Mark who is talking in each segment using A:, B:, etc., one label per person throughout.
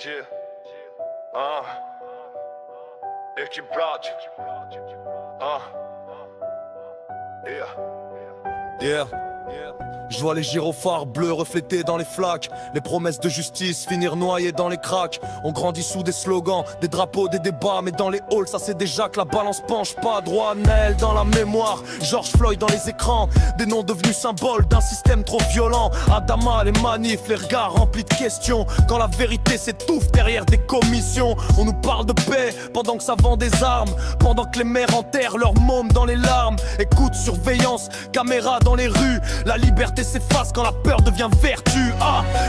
A: Yeah. Équipe Brad.
B: Yeah. Je vois les gyrophares bleus reflétés dans les flaques, les promesses de justice finir noyées dans les cracks. On grandit sous des slogans, des drapeaux, des débats, mais dans les halls ça c'est déjà que la balance penche pas droit. Nel dans la mémoire, George Floyd dans les écrans, des noms devenus symboles d'un système trop violent. Adama, les manifs, les regards remplis de questions, quand la vérité s'étouffe derrière des commissions. On nous parle de paix pendant que ça vend des armes, pendant que les mères enterrent leurs mômes dans les larmes. Écoute, surveillance, caméra dans les rues, la liberté s'efface quand la peur devient vertu.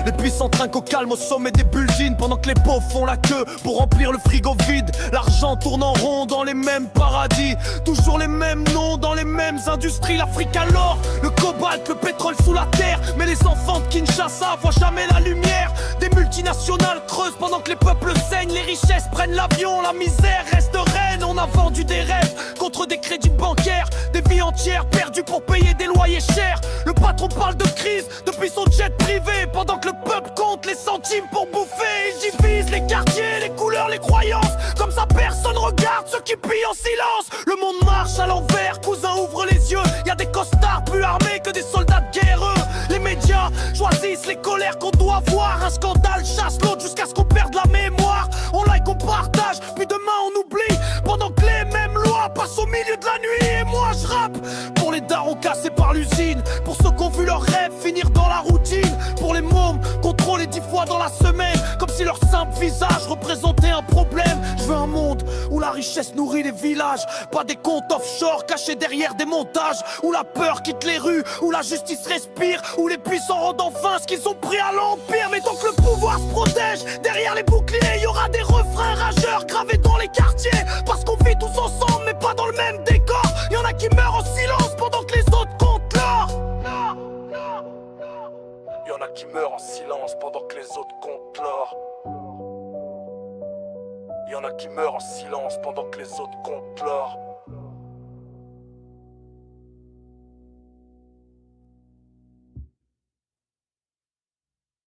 B: Les puissants trinquent au calme au sommet des buildings, pendant que les pauvres font la queue pour remplir le frigo vide. L'argent tourne en rond dans les mêmes paradis, toujours les mêmes noms dans les mêmes industries. L'Afrique à l'or, le cobalt, le pétrole sous la terre, mais les enfants de Kinshasa voient jamais la lumière. Des multinationales creusent pendant que les peuples saignent, les richesses prennent l'avion, la misère reste reine. On a vendu des rêves contre des crédits bancaires, des vies entières perdues pour payer des loyers chers. Le patron parle de crise depuis son jet privé, pendant que le peuple compte les centimes pour bouffer. Il divise les quartiers, les couleurs, les croyances, comme ça personne regarde ceux qui pillent en silence. Le monde marche à l'envers, cousin ouvre les yeux, y a des costards plus armés que des soldats de guerre. Les médias choisissent les colères qu'on doit voir, un scandale chasse l'autre jusqu'à ce qu'on perde la mémoire. On like, on partage, puis demain on oublie, pendant que les mêmes lois passent au milieu de la nuit. Et moi je rappe pour les darons cassés par l'usine, pour ceux qui ont vu leurs rêves finir dans la routine, pour les mômes contrôlés 10 fois dans la semaine, comme si leur simple visage représentait un problème. Je veux un monde où la richesse nourrit les villages, pas des comptes offshore cachés derrière des montages, où la peur quitte les rues, où la justice respire, où les puissants rendent enfin ce qu'ils ont pris à l'empire. Mais tant que le pouvoir se protège derrière les boucliers, y aura des refrains rageurs gravés dans les quartiers, parce qu'on vit tous ensemble mais pas dans le même décor. Y'en a qui meurent en silence pendant que les autres comptent l'or. Y'en a qui meurent en silence pendant que les autres comptent l'or. Y'en a qui meurent en silence pendant que les autres comptent l'or.